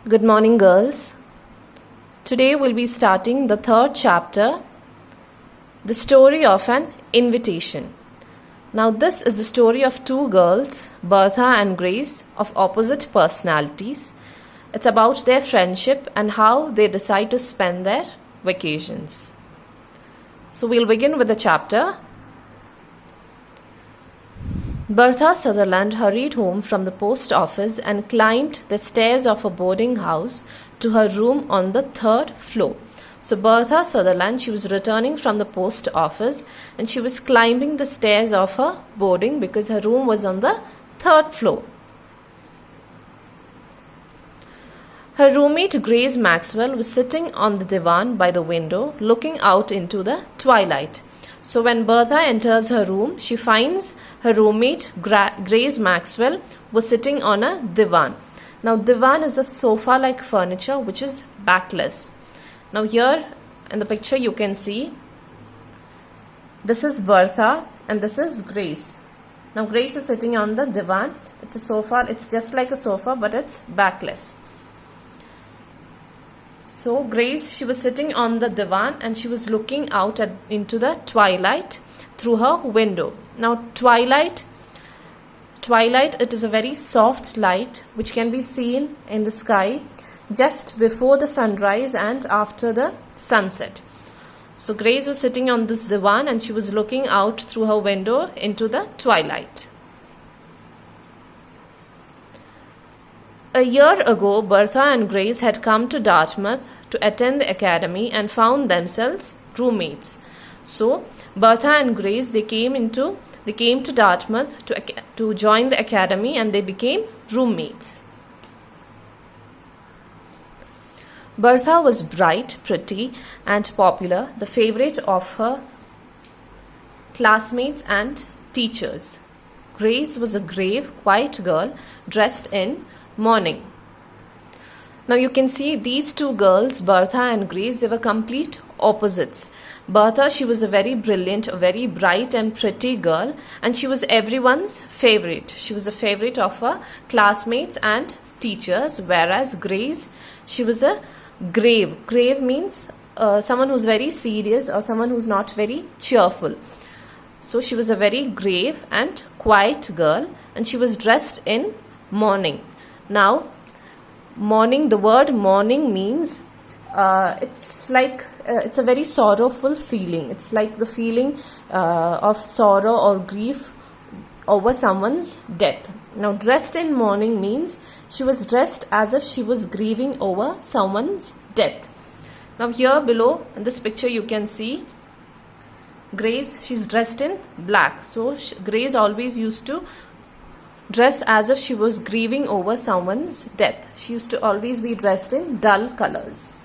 Good morning, girls. Today we'll be starting the third chapter, The Story of an Invitation. Now, this is the story of two girls, Bertha and Grace, of opposite personalities. It's about their friendship and how they decide to spend their vacations. So, we'll begin with the chapter. Bertha Sutherland hurried home from the post office and climbed the stairs of a boarding house to her room on the third floor. So Bertha Sutherland, she was returning from the post office and she was climbing the stairs of her boarding because her room was on the third floor. Her roommate Grace Maxwell was sitting on the divan by the window looking out into the twilight. So when Bertha enters her room, she finds her roommate Grace Maxwell was sitting on a divan. Now divan is a sofa-like furniture which is backless. Now here in the picture you can see this is Bertha and this is Grace. Now Grace is sitting on the divan. It's a sofa, it's just like a sofa but it's backless. So Grace, she was sitting on the divan and she was looking out into the twilight through her window. Now twilight, it is a very soft light which can be seen in the sky just before the sunrise and after the sunset. So Grace was sitting on this divan and she was looking out through her window into the twilight. A year ago, Bertha and Grace had come to Dartmouth to attend the academy and found themselves roommates. So, Bertha and Grace, they came to Dartmouth to join the academy and they became roommates. Bertha was bright, pretty, and popular, the favorite of her classmates and teachers. Grace was a grave, quiet girl dressed in mourning. Now you can see these two girls, Bertha and Grace, they were complete opposites. Bertha, she was a very brilliant, a very bright and pretty girl, and she was everyone's favorite. She was a favorite of her classmates and teachers, whereas Grace, she was a grave. Grave means someone who's very serious or someone who's not very cheerful. So she was a very grave and quiet girl, and she was dressed in mourning. Now, mourning, the word mourning means it's a very sorrowful feeling. It's like the feeling of sorrow or grief over someone's death. Now, dressed in mourning means she was dressed as if she was grieving over someone's death. Now, here below in this picture you can see Grace, she's dressed in black. So, Grace always used to dress as if she was grieving over someone's death. She used to always be dressed in dull colors.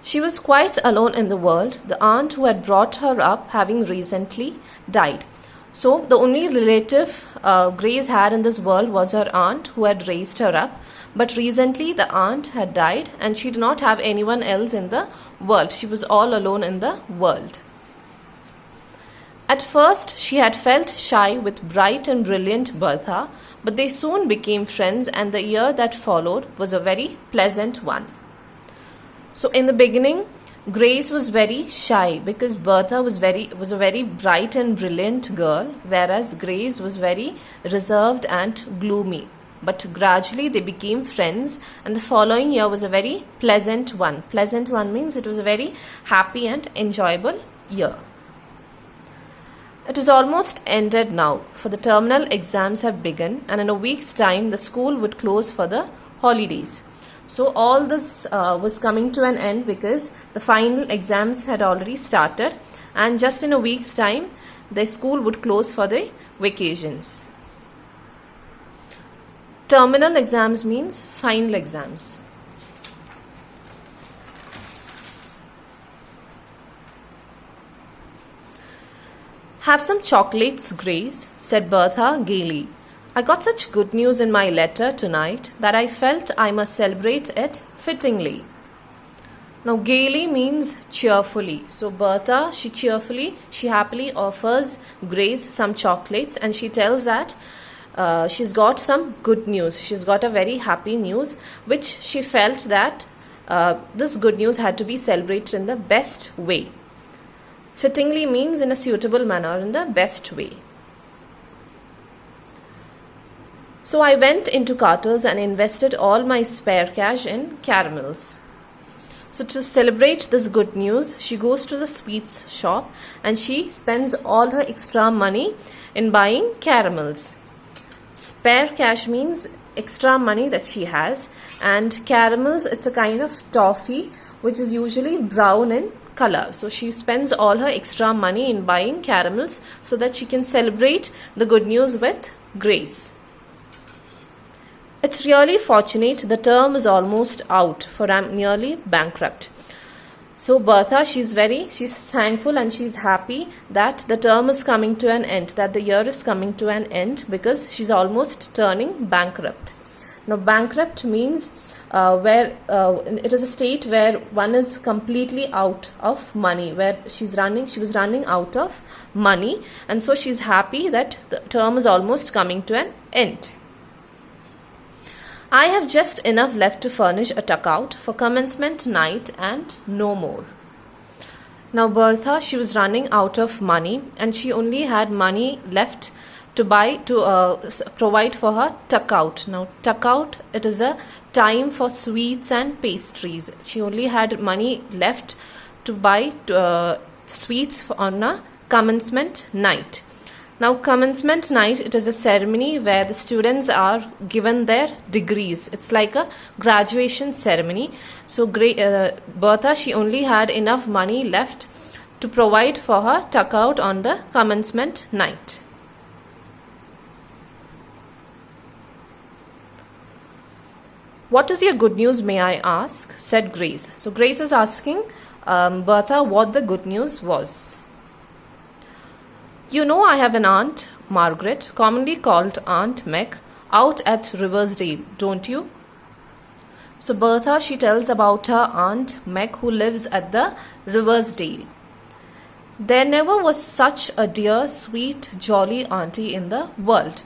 She was quite alone in the world, the aunt who had brought her up having recently died. So the only relative Grace had in this world was her aunt who had raised her up. But recently the aunt had died and she did not have anyone else in the world. She was all alone in the world. At first, she had felt shy with bright and brilliant Bertha, but they soon became friends and the year that followed was a very pleasant one. So in the beginning, Grace was very shy because Bertha was a very bright and brilliant girl, whereas Grace was very reserved and gloomy. But gradually they became friends and the following year was a very pleasant one. Pleasant one means it was a very happy and enjoyable year. It was almost ended now, for the terminal exams had begun and in a week's time the school would close for the holidays. So all this was coming to an end because the final exams had already started and just in a week's time the school would close for the vacations. Terminal exams means final exams. Have some chocolates, Grace, said Bertha gaily. I got such good news in my letter tonight that I felt I must celebrate it fittingly. Now, gaily means cheerfully. So, Bertha, she happily offers Grace some chocolates, and she tells that she's got some good news. She's got a very happy news, which she felt that this good news had to be celebrated in the best way. Fittingly means in a suitable manner, in the best way. So, I went into Carter's and invested all my spare cash in caramels. So to celebrate this good news, she goes to the sweets shop and she spends all her extra money in buying caramels. Spare cash means extra money that she has, and caramels, it's a kind of toffee which is usually brown in color. So she spends all her extra money in buying caramels so that she can celebrate the good news with Grace. It's really fortunate the term is almost out, for I'm nearly bankrupt. So Bertha, she's thankful and she's happy that the term is coming to an end, that the year is coming to an end, because she's almost turning bankrupt. Now, bankrupt means where it is a state where one is completely out of money, where she was running out of money, and so she's happy that the term is almost coming to an end. I have just enough left to furnish a tuck-out for commencement night and no more. Now, Bertha, she was running out of money and she only had money left to provide for her tuck-out. Now, tuck-out, it is a time for sweets and pastries. She only had money left to buy sweets on a commencement night. Now, commencement night, it is a ceremony where the students are given their degrees. It's like a graduation ceremony. So, Bertha, she only had enough money left to provide for her tuck-out on the commencement night. What is your good news, may I ask? Said Grace. So, Grace is asking Bertha what the good news was. You know, I have an aunt, Margaret, commonly called Aunt Meg, out at Riversdale, don't you? So Bertha, she tells about her Aunt Meg who lives at the Riversdale. There never was such a dear, sweet, jolly auntie in the world.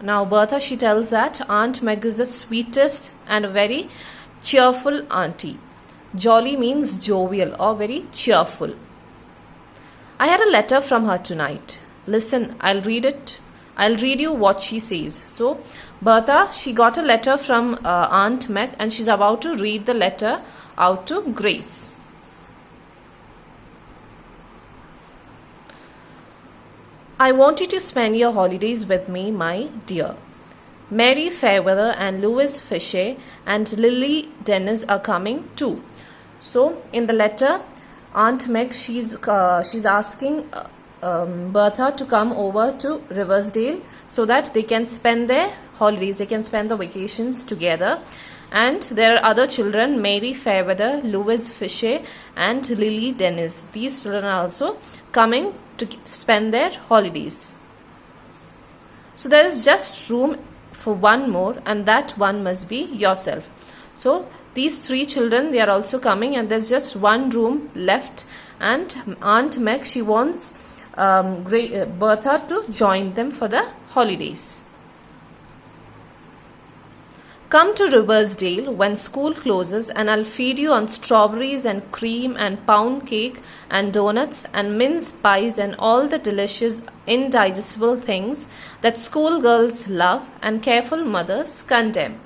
Now Bertha, she tells that Aunt Meg is the sweetest and a very cheerful auntie. Jolly means jovial or very cheerful. I had a letter from her tonight. Listen, I'll read it. I'll read you what she says. So, Bertha, she got a letter from Aunt Meg and she's about to read the letter out to Grace. I want you to spend your holidays with me, my dear. Mary Fairweather and Louis Fisher and Lily Dennis are coming too. So, in the letter, Aunt Meg, she's asking Bertha to come over to Riversdale so that they can spend their holidays, they can spend the vacations together. And there are other children, Mary Fairweather, Louis Fisher and Lily Dennis. These children are also coming to spend their holidays. So there is just room for one more, and that one must be yourself. So these three children, they are also coming, and there's just one room left, and Aunt Meg, she wants Bertha to join them for the holidays. Come to Riversdale when school closes and I'll feed you on strawberries and cream and pound cake and donuts and mince pies and all the delicious indigestible things that schoolgirls love and careful mothers condemn.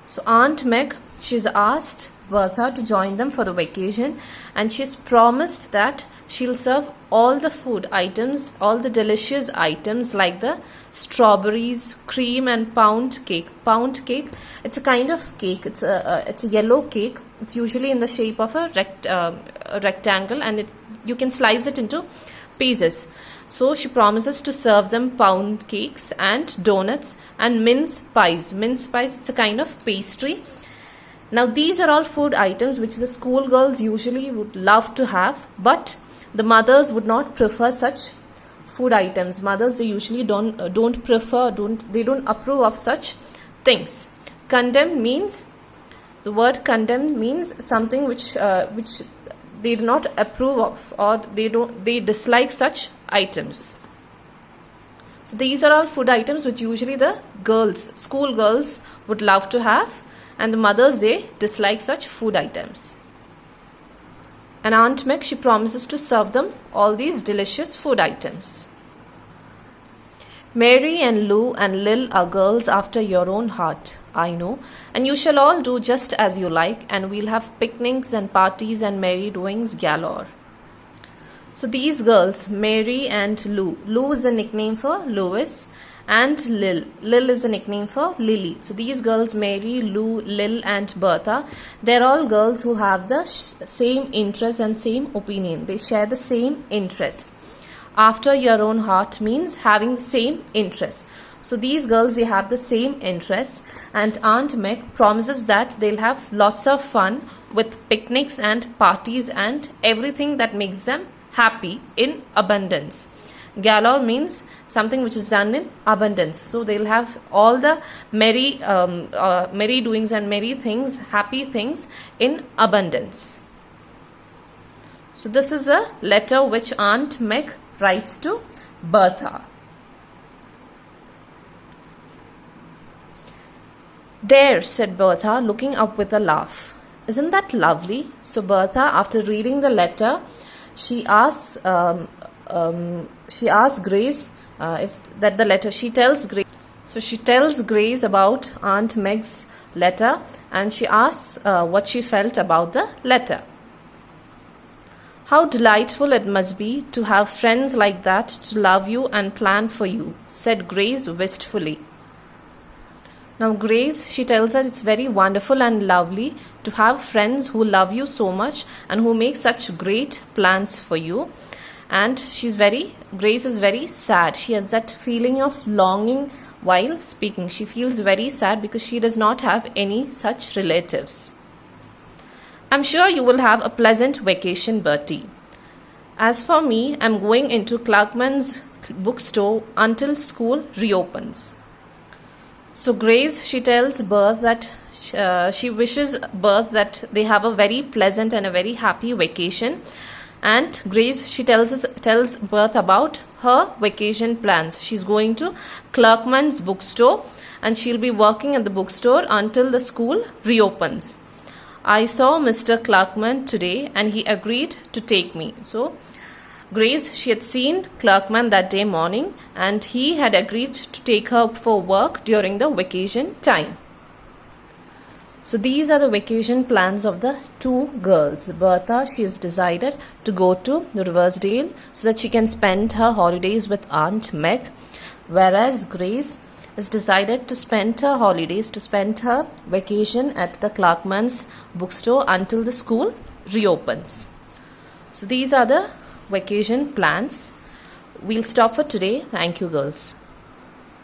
So Aunt Meg, she's asked Bertha to join them for the vacation, and she's promised that she'll serve all the food items, all the delicious items like the strawberries, cream and pound cake. Pound cake, it's a kind of cake. It's a yellow cake. It's usually in the shape of a rectangle, and you can slice it into pieces. So she promises to serve them pound cakes and donuts and mince pies. Mince pies, it's a kind of pastry. Now these are all food items which the schoolgirls usually would love to have, but the mothers would not prefer such food items. Mothers, they usually don't approve of such things. Condemn means The word condemn means something which they do not approve of, or they dislike such items. So these are all food items which usually the girls, school girls, would love to have, and the mothers, they dislike such food items. And Aunt Meg, she promises to serve them all these delicious food items. Mary and Lou and Lil are girls after your own heart, I know, and you shall all do just as you like, and we'll have picnics and parties and merry doings galore. So these girls, Mary and Lou. Lou is a nickname for Louis, and Lil. Lil is a nickname for Lily. So these girls, Mary, Lou, Lil and Bertha, they're all girls who have the same interests and same opinion. They share the same interests. After your own heart means having the same interests. So these girls, they have the same interests, and Aunt Meg promises that they'll have lots of fun with picnics and parties and everything that makes them happy in abundance. Galore means something which is done in abundance. So they'll have all the merry doings and merry things, happy things in abundance. So this is a letter which Aunt Meg writes to Bertha. There, said Bertha, looking up with a laugh. Isn't that lovely? So Bertha, after reading the letter, she asks Grace if that the letter. She tells Grace. So she tells Grace about Aunt Meg's letter, and she asks what she felt about the letter. How delightful it must be to have friends like that to love you and plan for you, said Grace wistfully. Now Grace, she tells her it's very wonderful and lovely to have friends who love you so much and who make such great plans for you. And Grace is very sad. She has that feeling of longing while speaking. She feels very sad because she does not have any such relatives. I'm sure you will have a pleasant vacation, Bertie. As for me, I'm going into Clarkman's bookstore until school reopens. So Grace, she tells Bertha that she wishes Bertha that they have a very pleasant and a very happy vacation. And Grace, she tells Bertha about her vacation plans. She's going to Clarkman's bookstore and she'll be working at the bookstore until the school reopens. I saw Mr. Clarkman today and he agreed to take me. So Grace, she had seen Clarkman that day morning and he had agreed to take her for work during the vacation time. So these are the vacation plans of the two girls. Bertha, she has decided to go to Riversdale so that she can spend her holidays with Aunt Meg, whereas Grace has decided to spend her vacation at the Clarkman's bookstore until the school reopens. So these are the vacation plans. We'll stop for today. Thank you, girls.